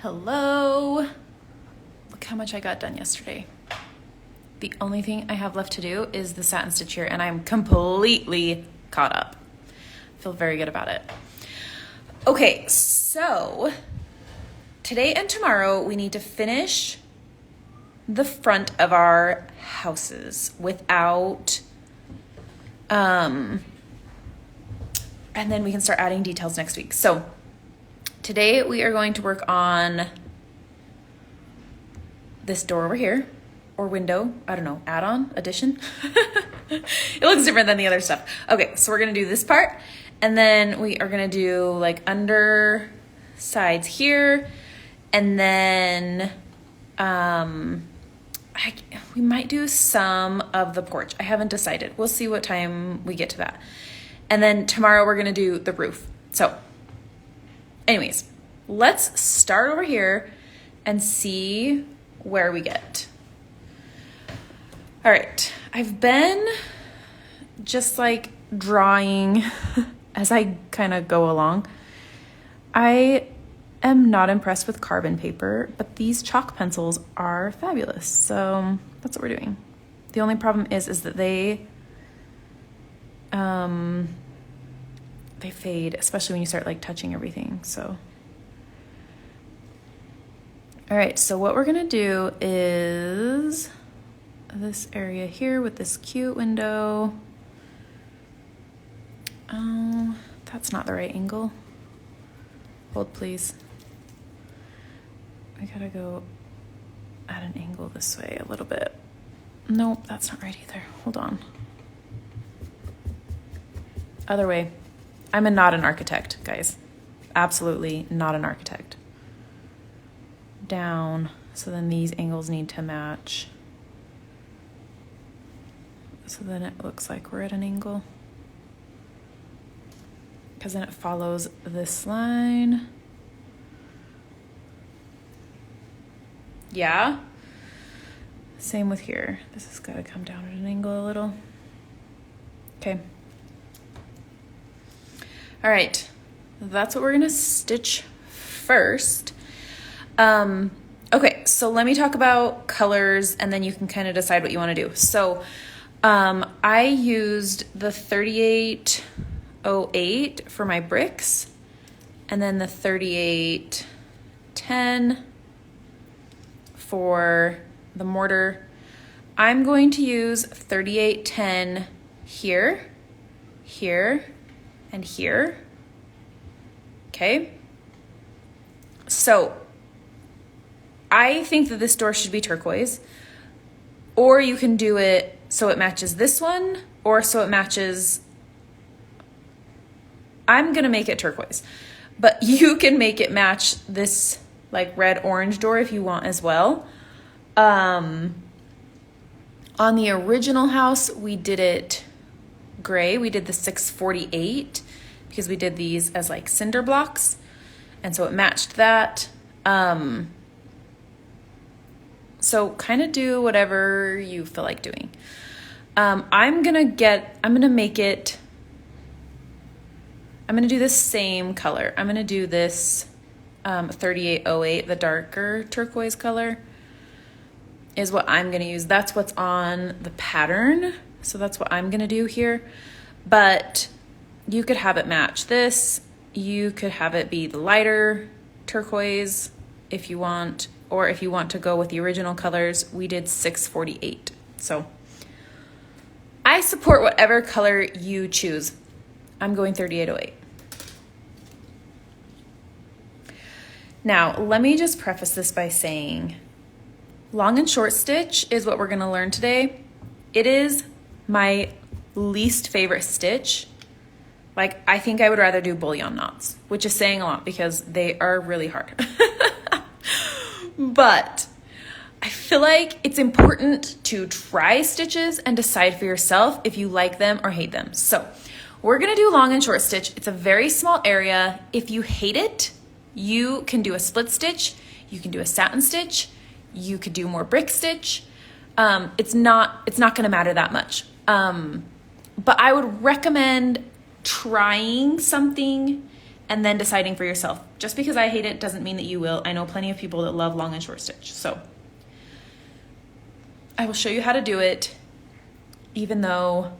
Hello. Look how much I got done yesterday. The only thing I have left to do is the satin stitch here, and I'm completely caught up. Feel very good about it. Okay, so today and tomorrow we need to finish the front of our houses without, and then we can start adding details next week. So today we are going to work on this door over here, or window, I don't know, add-on, addition. It looks different than the other stuff. Okay, so we're gonna do this part, and then we are gonna do like under sides here, and then we might do some of the porch. I haven't decided. We'll see what time we get to that. And then tomorrow we're gonna do the roof. So anyways, let's start over here and see where we get. All right, I've been just like drawing as I kind of go along. I am not impressed with carbon paper, but these chalk pencils are fabulous. So that's what we're doing. The only problem is that they fade, especially when you start like touching everything. So, all right, so what we're gonna do is this area here with this cute window. Oh, that's not the right angle. Hold, please. I gotta go at an angle this way a little bit. Nope, that's not right either. Hold on. Other way. I'm not an architect, guys. Absolutely not an architect. Down. So then these angles need to match. So then it looks like we're at an angle. Because then it follows this line. Yeah. Same with here. This has got to come down at an angle a little. Okay. All right. That's what we're going to stitch first. Okay, so let me talk about colors, and then you can kind of decide what you want to do. So I used the 3808 for my bricks, and then the 3810 for the mortar. I'm going to use 3810 here, here, and here. Okay. So I think that this door should be turquoise, or you can do it so it matches this one, or so it matches, I'm gonna make it turquoise, but you can make it match this like red orange door if you want as well. On the original house, we did it gray. We did the 648 because we did these as like cinder blocks, and so it matched that. So kind of do whatever you feel like doing. I'm gonna do the same color. I'm gonna do this 3808, the darker turquoise color is what I'm gonna use. That's what's on the pattern. So that's what I'm gonna do here. But you could have it match this. You could have it be the lighter turquoise if you want, or if you want to go with the original colors, we did 648. So I support whatever color you choose. I'm going 3808. Now, let me just preface this by saying long and short stitch is what we're gonna learn today. It is my least favorite stitch. Like, I think I would rather do bullion knots, which is saying a lot because they are really hard. But I feel like it's important to try stitches and decide for yourself if you like them or hate them. So we're gonna do long and short stitch. It's a very small area. If you hate it, you can do a split stitch, you can do a satin stitch, you could do more brick stitch. It's not gonna matter that much. But I would recommend trying something and then deciding for yourself. Just because I hate it doesn't mean that you will. I know plenty of people that love long and short stitch. So I will show you how to do it, even though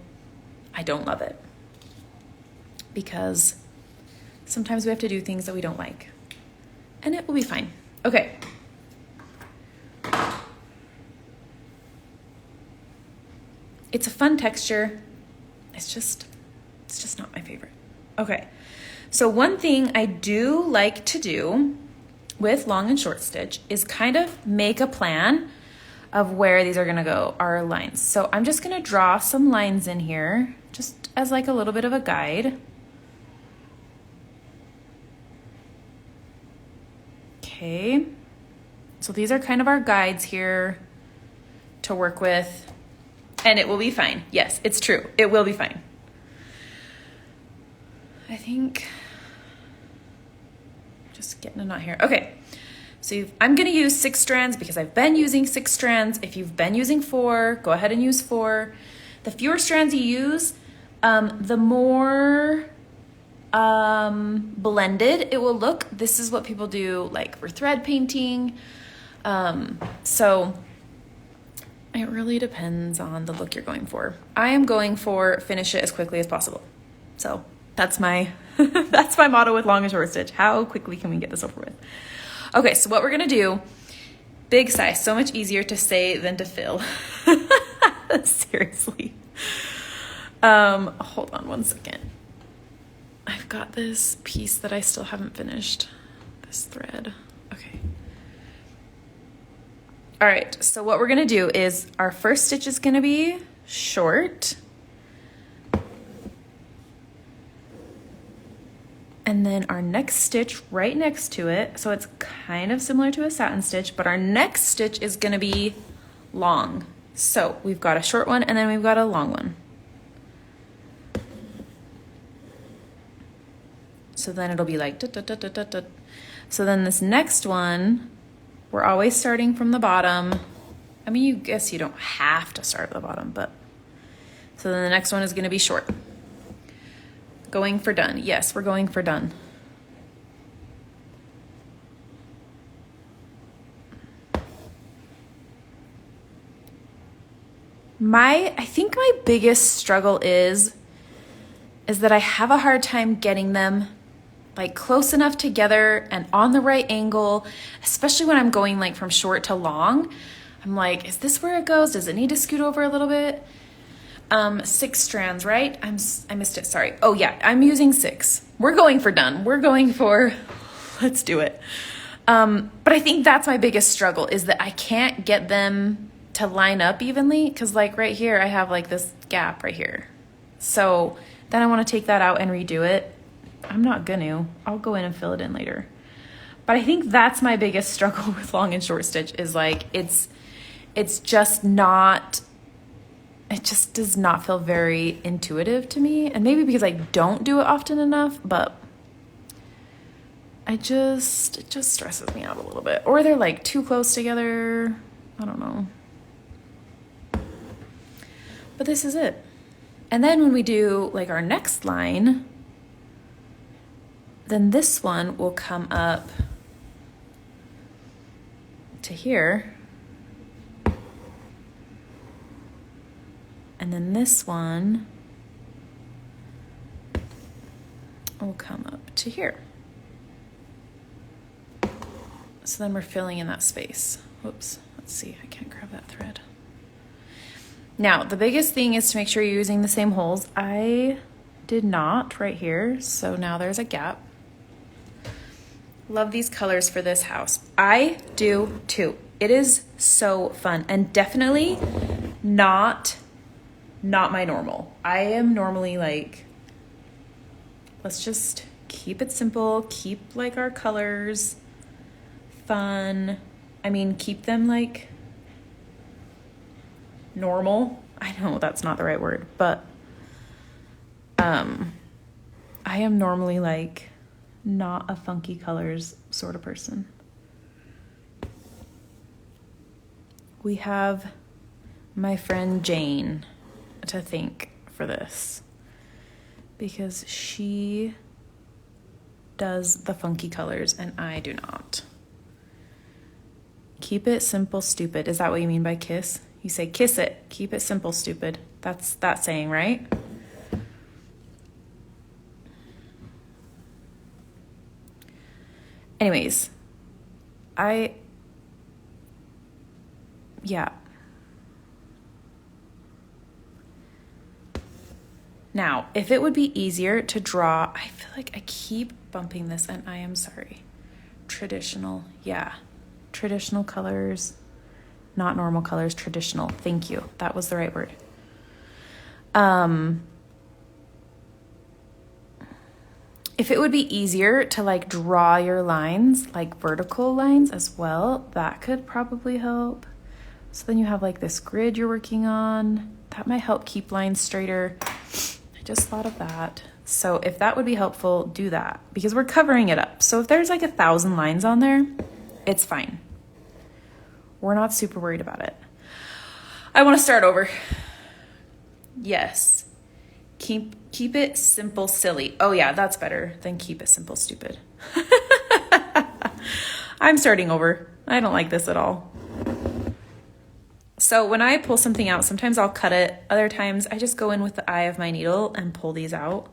I don't love it, because sometimes we have to do things that we don't like, and it will be fine. Okay. It's a fun texture. It's just not my favorite. Okay. So one thing I do like to do with long and short stitch is kind of make a plan of where these are gonna go, our lines. So I'm just gonna draw some lines in here, just as like a little bit of a guide. Okay, so these are kind of our guides here to work with, and it will be fine. Yes, it's true, it will be fine. I think, just getting a knot here. Okay, so I'm gonna use 6 strands because I've been using 6 strands. If you've been using 4, go ahead and use 4. The fewer strands you use, the more blended it will look. This is what people do like for thread painting. So it really depends on the look you're going for. I am going for finish it as quickly as possible. So that's my that's my motto with long and short stitch. How quickly can we get this over with? Okay, so what we're gonna do, big size, so much easier to say than to fill. Seriously. Hold on one second. I've got this piece that I still haven't finished, this thread. Okay. All right, so what we're gonna do is our first stitch is gonna be short. And then our next stitch right next to it, so it's kind of similar to a satin stitch, but our next stitch is gonna be long. So we've got a short one and then we've got a long one. So then it'll be like, so then this next one, we're always starting from the bottom. I mean, you guess you don't have to start at the bottom, but, so then the next one is gonna be short. Going for done. Yes, we're going for done. I think my biggest struggle is that I have a hard time getting them like close enough together and on the right angle, especially when I'm going like from short to long. I'm like, is this where it goes? Does it need to scoot over a little bit? 6 strands, right? I missed it, sorry. Oh yeah, I'm using 6. We're going for done. We're going for, let's do it. But I think that's my biggest struggle, is that I can't get them to line up evenly, because like right here, I have like this gap right here. So then I want to take that out and redo it. I'm not gonna. I'll go in and fill it in later. But I think that's my biggest struggle with long and short stitch, is like it's just not, it just does not feel very intuitive to me. And maybe because I don't do it often enough, but it just stresses me out a little bit. Or they're like too close together. I don't know. But this is it. And then when we do like our next line, then this one will come up to here. And then this one will come up to here. So then we're filling in that space. Whoops, let's see, I can't grab that thread. Now, the biggest thing is to make sure you're using the same holes. I did not right here, so now there's a gap. Love these colors for this house. I do too. It is so fun, and definitely not my normal. I am normally like, let's just keep it simple, keep like our colors fun. I mean, keep them like normal. I know that's not the right word, but I am normally like not a funky colors sort of person. We have my friend Jane to thank for this, because she does the funky colors and I do not. Keep it simple, stupid. Is that what you mean by kiss? You say kiss it. Keep it simple, stupid. That's that saying, right? Anyways, yeah. Now, if it would be easier to draw, I feel like I keep bumping this and I am sorry. Traditional, yeah. Traditional colors, not normal colors, traditional. Thank you. That was the right word. If it would be easier to like draw your lines, like vertical lines as well, that could probably help. So then you have like this grid you're working on. That might help keep lines straighter. I just thought of that. So if that would be helpful, do that because we're covering it up. So if there's like 1,000 lines on there, it's fine. We're not super worried about it. I want to start over. Yes. Keep it simple, silly. Oh yeah, that's better than keep it simple, stupid. I'm starting over. I don't like this at all. So when I pull something out, sometimes I'll cut it. Other times I just go in with the eye of my needle and pull these out.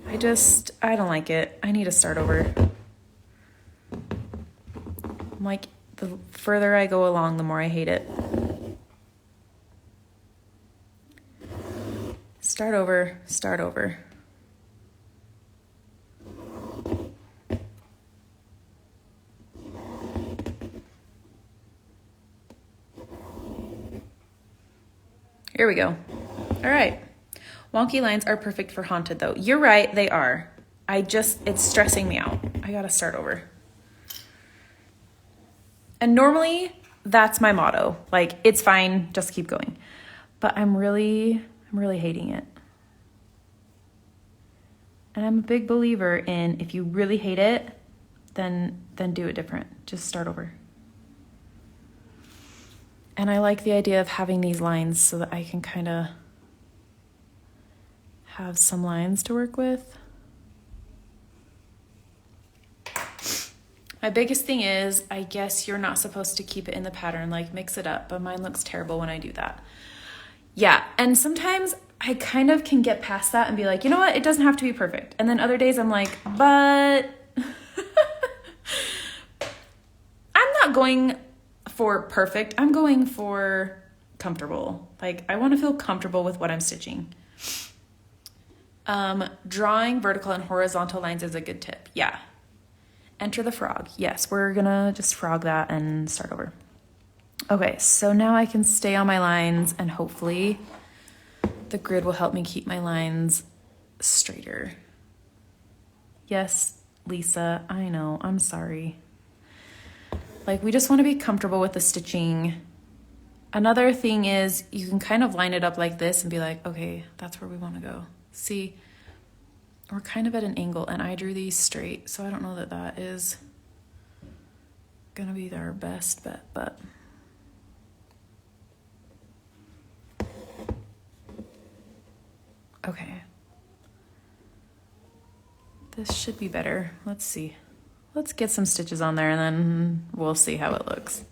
I don't like it. I need to start over. I'm like, the further I go along, the more I hate it. Start over, start over. Here we go. All right. Wonky lines are perfect for haunted though. You're right, they are. It's stressing me out. I gotta start over. And normally that's my motto. Like, it's fine, just keep going. But I'm really hating it. And I'm a big believer in if you really hate it, then do it different. Just start over. And I like the idea of having these lines so that I can kind of have some lines to work with. My biggest thing is, I guess you're not supposed to keep it in the pattern, like mix it up, but mine looks terrible when I do that. Yeah, and sometimes I kind of can get past that and be like, you know what, it doesn't have to be perfect. And then other days I'm like, but I'm not going for perfect. I'm going for comfortable. Like, I want to feel comfortable with what I'm stitching. Drawing vertical and horizontal lines is a good tip. Yeah. Enter the frog. Yes, we're gonna just frog that and start over. Okay, so now I can stay on my lines and hopefully the grid will help me keep my lines straighter. Yes, Lisa, I know, I'm sorry. Like, we just want to be comfortable with the stitching. Another thing is you can kind of line it up like this and be like, okay, that's where we want to go. See, we're kind of at an angle and I drew these straight, so I don't know that that is gonna be our best bet, but okay. This should be better. Let's see. Let's get some stitches on there and then we'll see how it looks.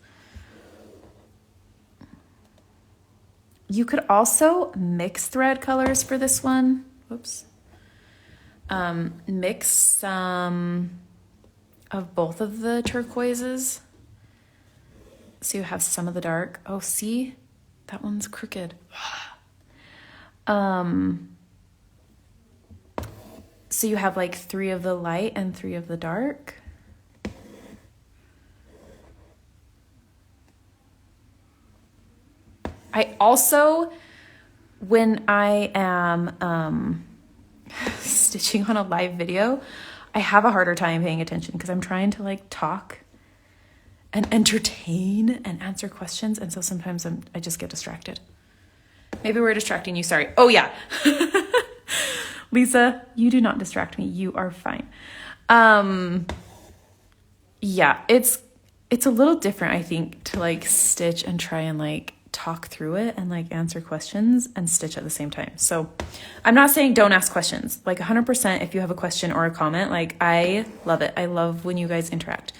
You could also mix thread colors for this one. Whoops. Mix some of both of the turquoises. So you have some of the dark. Oh, see? That one's crooked. So you have like 3 of the light and 3 of the dark. I also, when I am stitching on a live video, I have a harder time paying attention because I'm trying to like talk and entertain and answer questions. And so sometimes I just get distracted. Maybe we're distracting you. Sorry. Oh yeah. Lisa, you do not distract me. You are fine. Yeah, it's a little different, I think, to like stitch and try and like talk through it and like answer questions and stitch at the same time. So I'm not saying don't ask questions. Like 100% if you have a question or a comment, like I love it. I love when you guys interact.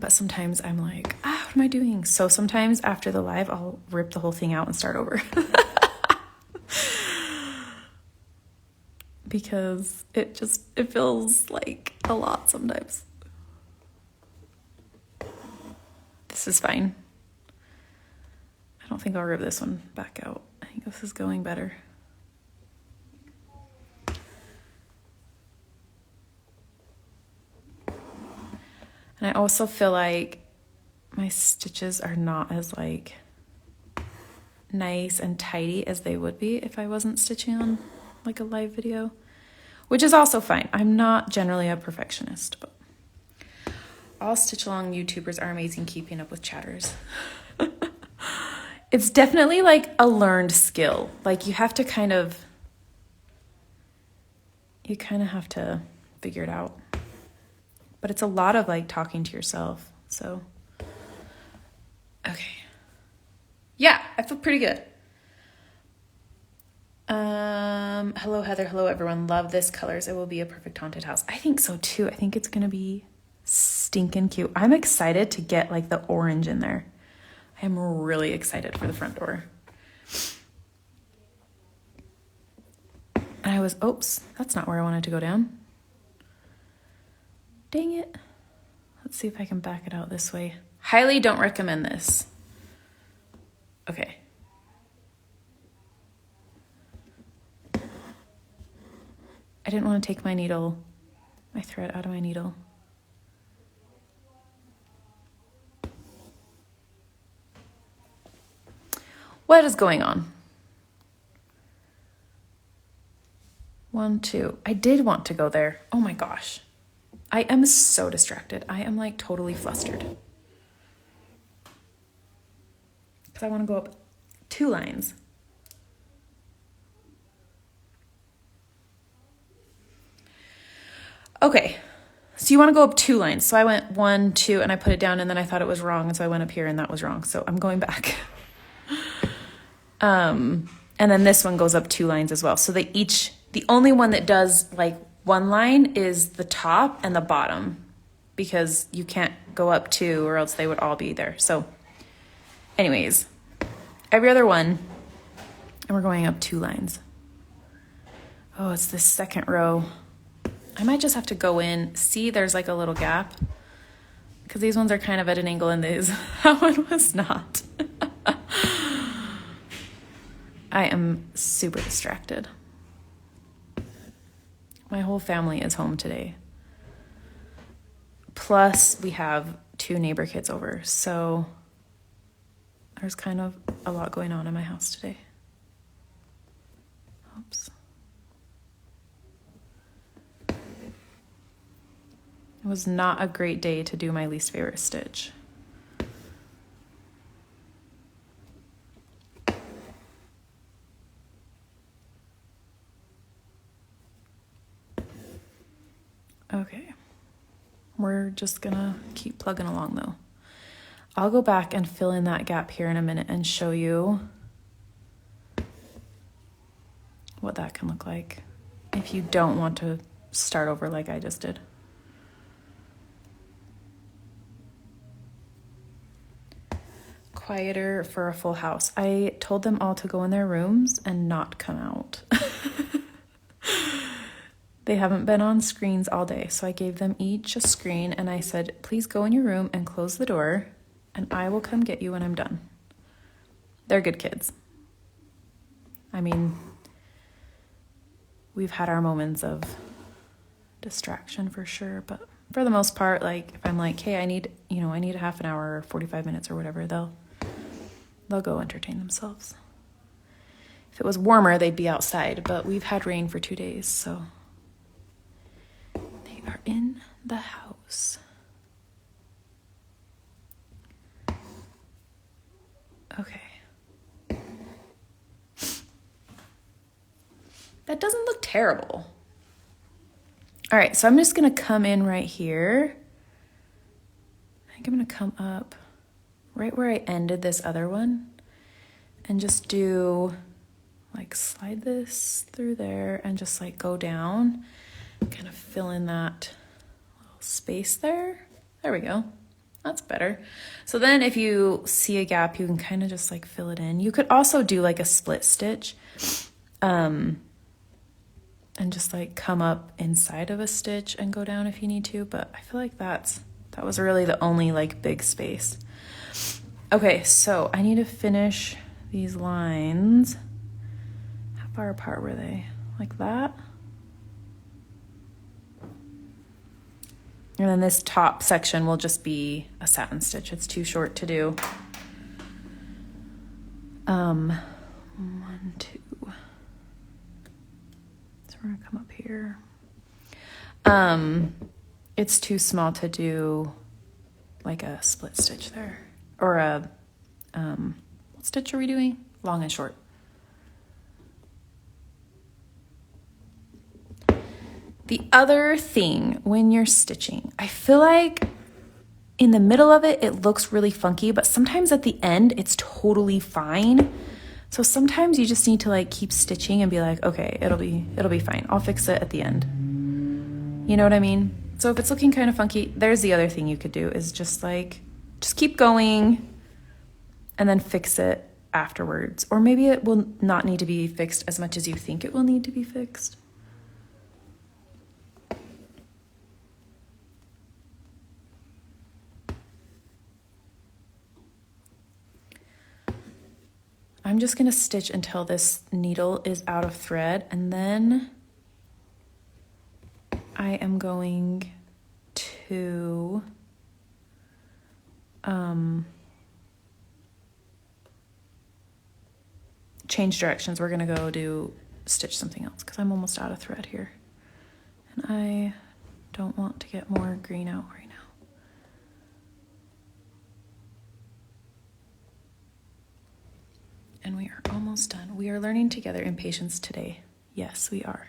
But sometimes I'm like, what am I doing? So sometimes after the live, I'll rip the whole thing out and start over. Because it feels like a lot sometimes. This is fine. I don't think I'll rip this one back out. I think this is going better. And I also feel like my stitches are not as like nice and tidy as they would be if I wasn't stitching on like a live video, which is also fine. I'm not generally a perfectionist, but all stitch along YouTubers are amazing keeping up with chatters. It's definitely like a learned skill. Like you kind of have to figure it out. But it's a lot of like talking to yourself. So, okay. Yeah, I feel pretty good. Hello, Heather. Hello, everyone. Love this colors. It will be a perfect haunted house. I think so too. I think it's going to be stinking cute. I'm excited to get like the orange in there. I am really excited for the front door. And oops, that's not where I wanted to go down. Dang it. Let's see if I can back it out this way. Highly don't recommend this. Okay. I didn't want to take my thread out of my needle. What is going on? 1, 2. I did want to go there. Oh my gosh. I am so distracted. I am like totally flustered. Because I want to go up 2 lines. Okay, so you want to go up 2 lines. So I went 1, 2, and I put it down, and then I thought it was wrong, and so I went up here, and that was wrong. So I'm going back. And then this one goes up 2 lines as well. So the only one that does like 1 line is the top and the bottom, because you can't go up 2 or else they would all be there. So anyways, every other one, and we're going up 2 lines. Oh, it's the second row. I might just have to go in. See, there's like a little gap because these ones are kind of at an angle and that one was not. I am super distracted. My whole family is home today. Plus, we have 2 neighbor kids over. So there's kind of a lot going on in my house today. Oops. It was not a great day to do my least favorite stitch. Okay, we're just gonna keep plugging along though. I'll go back and fill in that gap here in a minute and show you what that can look like if you don't want to start over like I just did. Quieter for a full house. I told them all to go in their rooms and not come out. They haven't been on screens all day, so I gave them each a screen and I said, please go in your room and close the door and I will come get you when I'm done. They're good kids. I mean, we've had our moments of distraction for sure, but for the most part, like if I'm like, hey, I need a half an hour or 45 minutes or whatever, they'll go entertain themselves. If it was warmer, they'd be outside, but we've had rain for 2 days, so they are in the house. Okay. That doesn't look terrible. All right, so I'm just gonna come in right here. I think I'm gonna come up right where I ended this other one and just do like slide this through there and just like go down, kind of fill in that little space there. There we go. That's better. So then if you see a gap, you can kind of just like fill it in. You could also do like a split stitch and just like come up inside of a stitch and go down if you need to, but I feel like that was really the only like big space. Okay, so I need to finish these lines. How far apart were they? Like that? And then this top section will just be a satin stitch. It's too short to do. 1, 2. So we're gonna come up here. It's too small to do like a split stitch there. Or a, what stitch are we doing? Long and short. The other thing when you're stitching, I feel like in the middle of it, it looks really funky, but sometimes at the end, it's totally fine. So sometimes you just need to like keep stitching and be like, okay, it'll be fine. I'll fix it at the end. You know what I mean? So if it's looking kind of funky, there's the other thing you could do is just keep going and then fix it afterwards. Or maybe it will not need to be fixed as much as you think it will need to be fixed. I'm just gonna stitch until this needle is out of thread, and then I am going to change directions. We're gonna go stitch something else because I'm almost out of thread here. And I don't want to get more green out right now. And we are almost done. We are learning together in patience today. Yes, we are.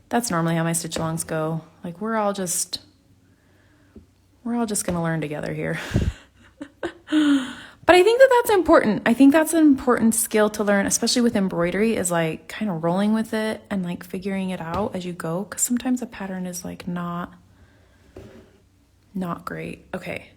That's normally how my stitch alongs go. Like we're all just gonna learn together here. But I think that that's important. I think that's an important skill to learn, especially with embroidery, is like kind of rolling with it and like figuring it out as you go. Because sometimes a pattern is like not great. Okay,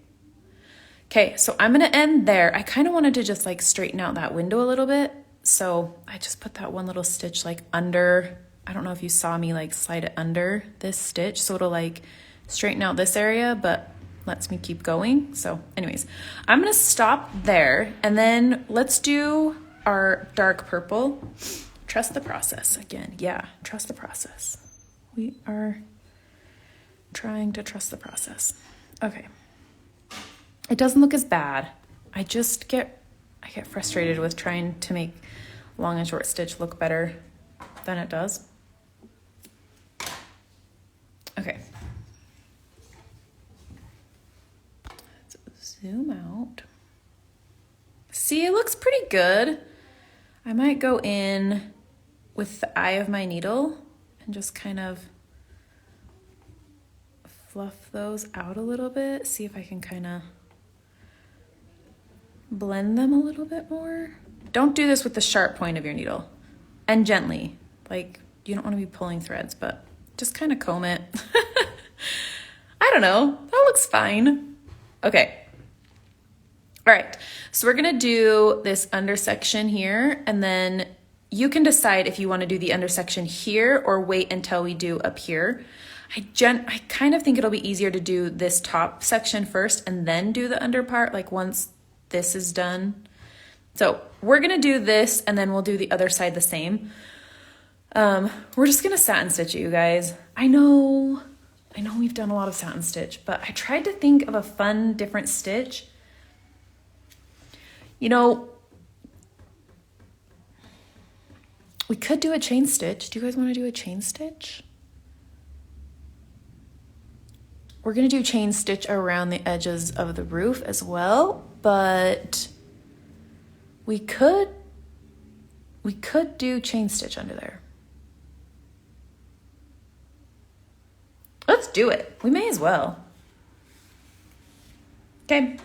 so I'm gonna end there. I kind of wanted to just like straighten out that window a little bit. So I just put that one little stitch like under, I don't know if you saw me like slide it under this stitch. So it'll like straighten out this area, but lets me keep going. So anyways, I'm gonna stop there and then let's do our dark purple. Trust the process again. Yeah, trust the process. We are trying to trust the process. Okay. It doesn't look as bad. I get frustrated with trying to make long and short stitch look better than it does. Okay. Let's zoom out. See, it looks pretty good. I might go in with the eye of my needle and just kind of fluff those out a little bit. See if I can kind of blend them a little bit more. Don't do this with the sharp point of your needle, and gently. Like you don't want to be pulling threads, but just kind of comb it. I don't know, that looks fine. Okay. All right, so we're gonna do this undersection here, and then you can decide if you want to do the undersection here or wait until we do up here. I kind of think it'll be easier to do this top section first and then do the under part, like once this is done. So we're gonna do this and then we'll do the other side the same. We're just gonna satin stitch it, you guys. I know we've done a lot of satin stitch, but I tried to think of a fun, different stitch. You know, we could do a chain stitch. Do you guys want to do a chain stitch? We're gonna do chain stitch around the edges of the roof as well, but we could do chain stitch under there. Let's do it. We may as well. Okay.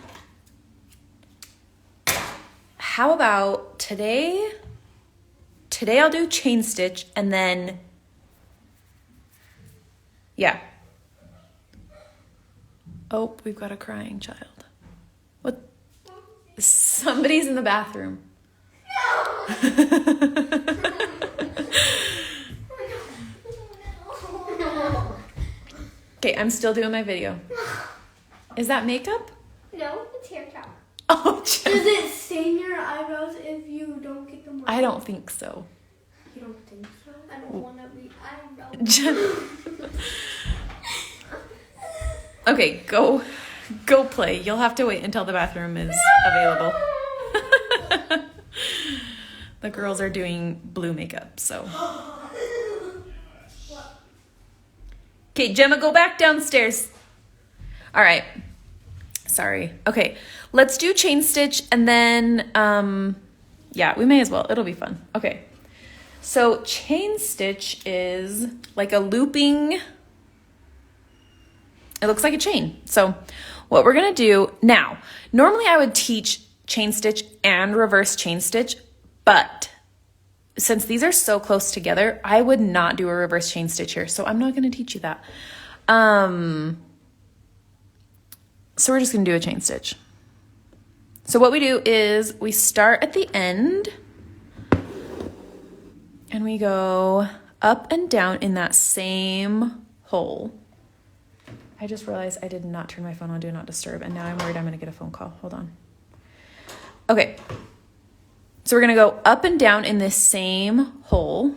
how about today I'll do chain stitch and then, yeah. Oh, we've got a crying child. What? Somebody's in the bathroom. Okay, I'm still doing my video. Is that makeup? No, it's hair towel. Oh, Does it stain your eyebrows if you don't get them right? I don't think so. You don't think so? I don't want to be eyebrows. Okay, go play. You'll have to wait until the bathroom is available. The girls are doing blue makeup, so. Okay, Gemma, go back downstairs. All right. Sorry. Okay, let's do chain stitch and then, yeah, we may as well. It'll be fun. Okay. So chain stitch is like a looping, it looks like a chain. So what we're going to do now, normally I would teach chain stitch and reverse chain stitch, but since these are so close together, I would not do a reverse chain stitch here. So I'm not going to teach you that. So we're just going to do a chain stitch. So what we do is we start at the end and we go up and down in that same hole. I just realized I did not turn my phone on Do Not Disturb, and now I'm worried I'm going to get a phone call. Hold on. Okay. So we're going to go up and down in this same hole.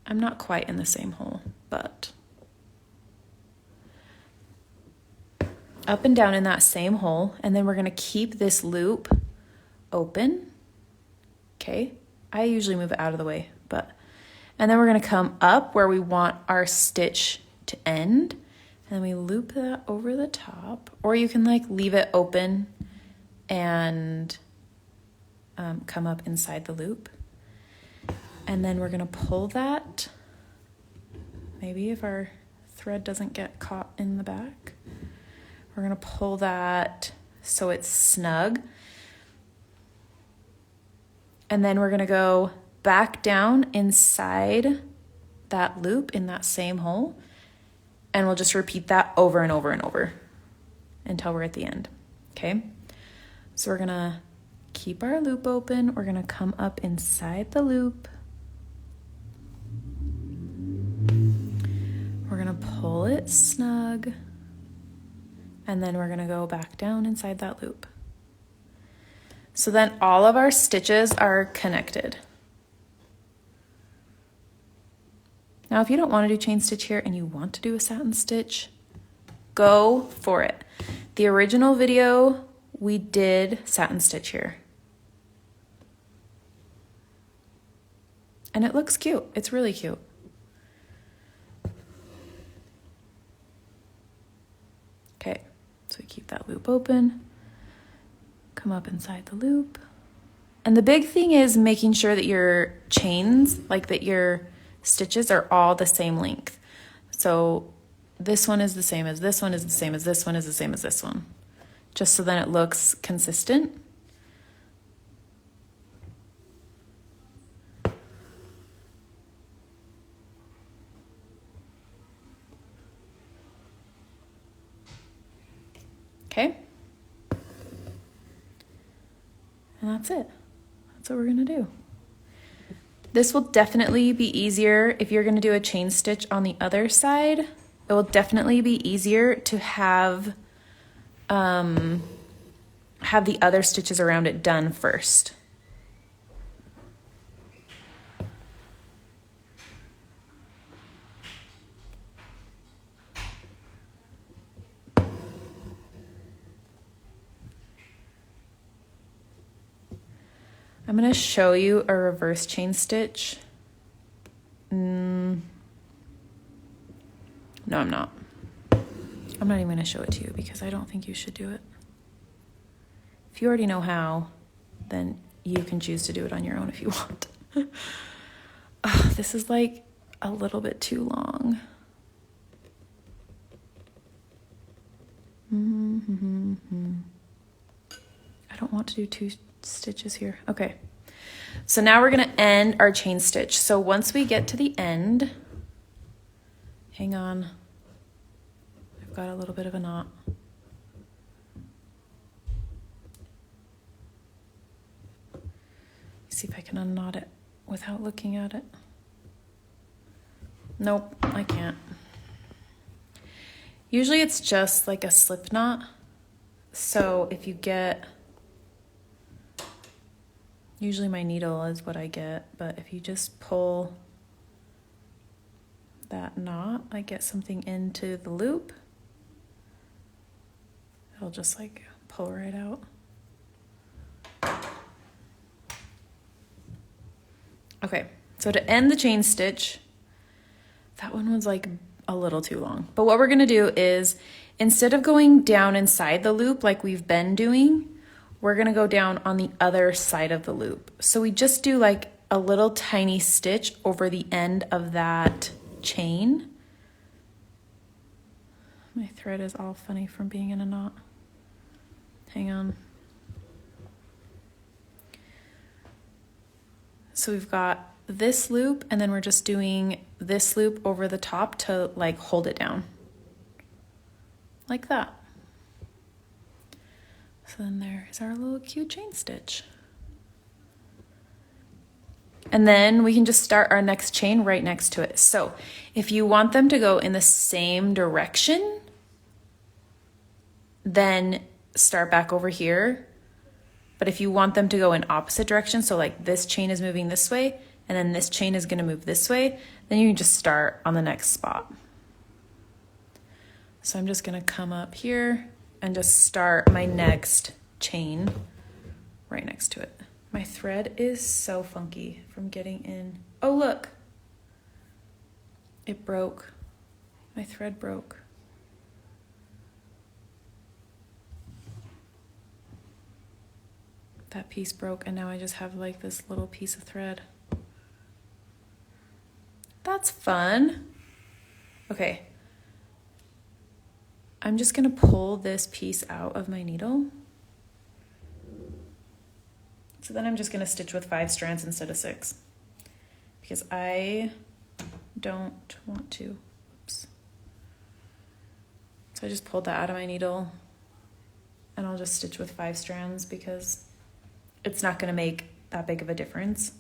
I'm not quite in the same hole, but up and down in that same hole, and then we're going to keep this loop open. Okay. I usually move it out of the way, and then we're going to come up where we want our stitch to end, and then we loop that over the top, or you can like leave it open and come up inside the loop. And then we're going to pull that, maybe if our thread doesn't get caught in the back, we're going to pull that so it's snug. And then we're going to go back down inside that loop in that same hole. And we'll just repeat that over and over and over until we're at the end. Okay. So we're going to keep our loop open. We're going to come up inside the loop. We're going to pull it snug. And then we're going to go back down inside that loop. So then all of our stitches are connected. Now, if you don't want to do chain stitch here and you want to do a satin stitch, go for it. The original video, we did satin stitch here. And it looks cute. It's really cute. Okay, so we keep that loop open, come up inside the loop. And the big thing is making sure that your chains, like that your stitches are all the same length. So this one is the same as this one is the same as this one is the same as this one, just so then it looks consistent. Okay. And that's it. That's what we're going to do. This will definitely be easier if you're going to do a chain stitch on the other side. It will definitely be easier to have the other stitches around it done first. I'm going to show you a reverse chain stitch. No, I'm not. I'm not even going to show it to you because I don't think you should do it. If you already know how, then you can choose to do it on your own if you want. Oh, this is like a little bit too long. I don't want to do two stitches here. Okay. So now we're going to end our chain stitch. So once we get to the end, hang on. I've got a little bit of a knot. See if I can unknot it without looking at it. Nope, I can't. Usually it's just like a slip knot. So if you get, usually my needle is what I get, but if you just pull that knot, I get something into the loop. It'll just like pull right out. Okay, so to end the chain stitch, that one was like a little too long. But what we're gonna do is, instead of going down inside the loop like we've been doing, we're gonna go down on the other side of the loop. So we just do like a little tiny stitch over the end of that chain. My thread is all funny from being in a knot. Hang on. So we've got this loop, and then we're just doing this loop over the top to like hold it down. Like that. So then there's our little cute chain stitch. And then we can just start our next chain right next to it. So if you want them to go in the same direction, then start back over here. But if you want them to go in opposite directions, so like this chain is moving this way, and then this chain is gonna move this way, then you can just start on the next spot. So I'm just gonna come up here and just start my next chain right next to it. My thread is so funky from getting in. Oh, look, it broke. My thread broke. That piece broke, and now I just have like this little piece of thread. That's fun. Okay. I'm just gonna pull this piece out of my needle. So then I'm just gonna stitch with 5 strands instead of 6, because I don't want to. Oops. So I just pulled that out of my needle, and I'll just stitch with 5 strands because it's not gonna make that big of a difference.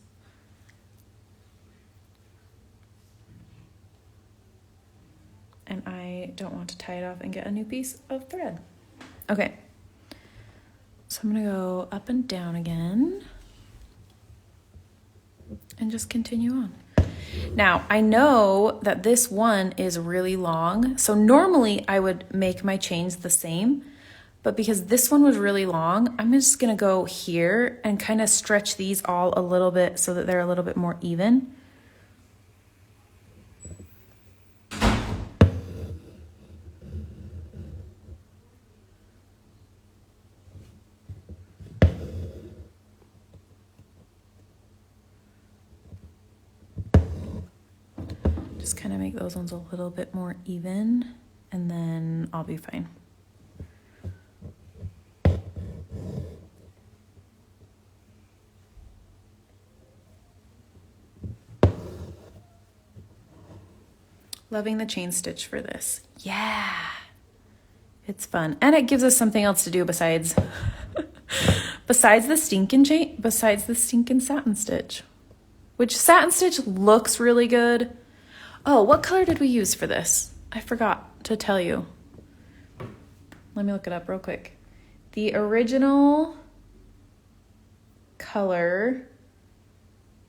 And I don't want to tie it off and get a new piece of thread. Okay, so I'm gonna go up and down again and just continue on. Now, I know that this one is really long, so normally I would make my chains the same, but because this one was really long, I'm just gonna go here and kind of stretch these all a little bit so that they're a little bit more even. Just kind of make those ones a little bit more even, and then I'll be fine. Loving the chain stitch for this. Yeah, it's fun. And it gives us something else to do besides the stinking satin stitch, which satin stitch looks really good. Oh, what color did we use for this? I forgot to tell you. Let me look it up real quick. The original color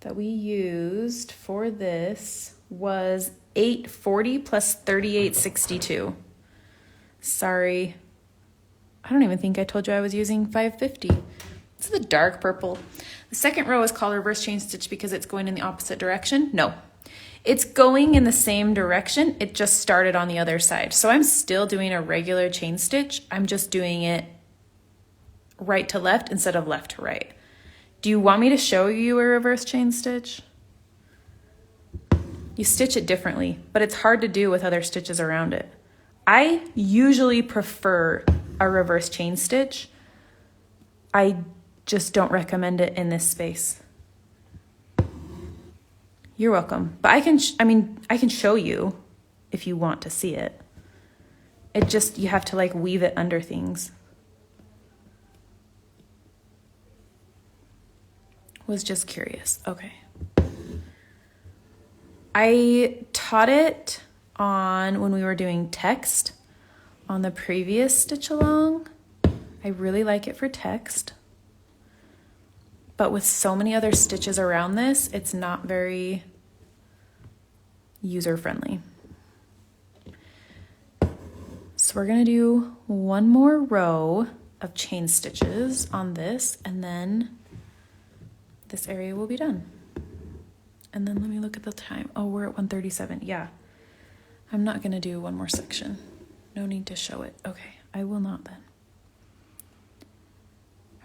that we used for this was 840 plus 3862. Sorry. I don't even think I told you I was using 550. It's the dark purple. The second row is called reverse chain stitch because it's going in the opposite direction. No, it's going in the same direction. It just started on the other side. So I'm still doing a regular chain stitch. I'm just doing it right to left instead of left to right. Do you want me to show you a reverse chain stitch? You stitch it differently, but it's hard to do with other stitches around it. I usually prefer a reverse chain stitch. I just don't recommend it in this space. You're welcome. But I can show you if you want to see it. It just, you have to like weave it under things. Was just curious. Okay. I taught it on when we were doing text on the previous stitch along. I really like it for text. But with so many other stitches around this, it's not very user-friendly. So we're gonna do one more row of chain stitches on this, and then this area will be done. And then let me look at the time. Oh, we're at 1:37. Yeah, I'm not gonna do one more section. No need to show it. Okay, I will not then.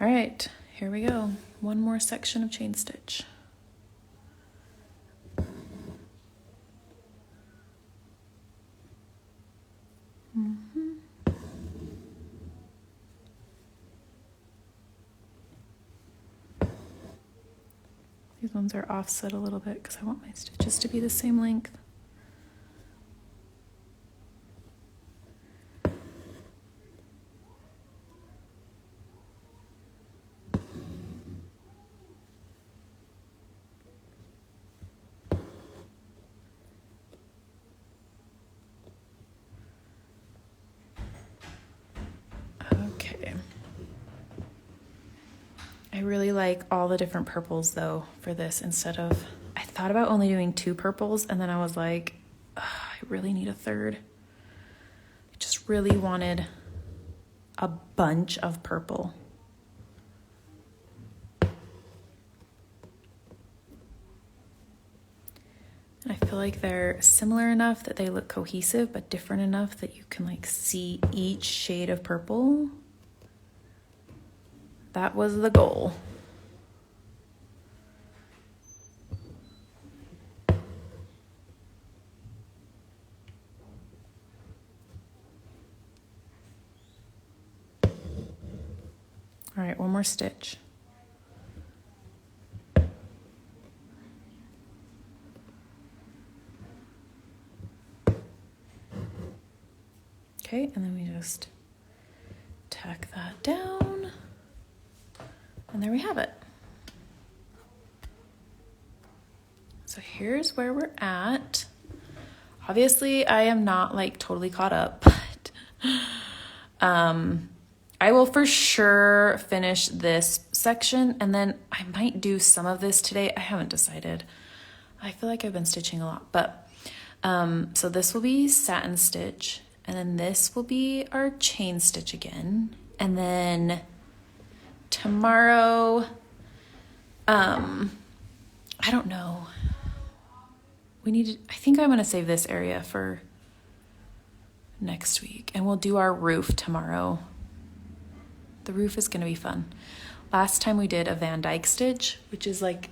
All right, here we go. One more section of chain stitch. These ones are offset a little bit because I want my stitches to be the same length. Okay. I really like all the different purples though for this instead of, I thought about only doing 2 purples and then I was like, I really need a third. I just really wanted a bunch of purple. And I feel like they're similar enough that they look cohesive, but different enough that you can like see each shade of purple. That was the goal. All right, one more stitch. Okay, and then we just tack that down. And there we have it. So here's where we're at. Obviously, I am not like totally caught up, but I will for sure finish this section and then I might do some of this today. I haven't decided. I feel like I've been stitching a lot, but so this will be satin stitch and then this will be our chain stitch again. And then tomorrow, I don't know. I think I'm going to save this area for next week and we'll do our roof tomorrow. The roof is going to be fun. Last time we did a Van Dyke stitch, which is like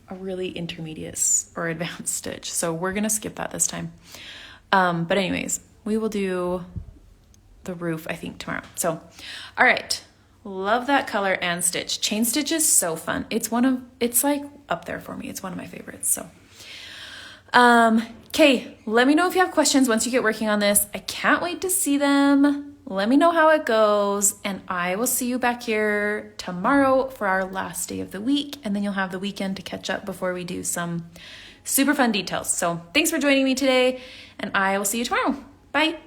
a really intermediate or advanced stitch. So we're going to skip that this time. But anyways, we will do the roof, I think, tomorrow. So, all right. Love that color and stitch. Chain stitch is so fun. It's like up there for me. It's one of my favorites. So, okay, let me know if you have questions once you get working on this. I can't wait to see them. Let me know how it goes, and I will see you back here tomorrow for our last day of the week, and then you'll have the weekend to catch up before we do some super fun details. So thanks for joining me today, and I will see you tomorrow. Bye.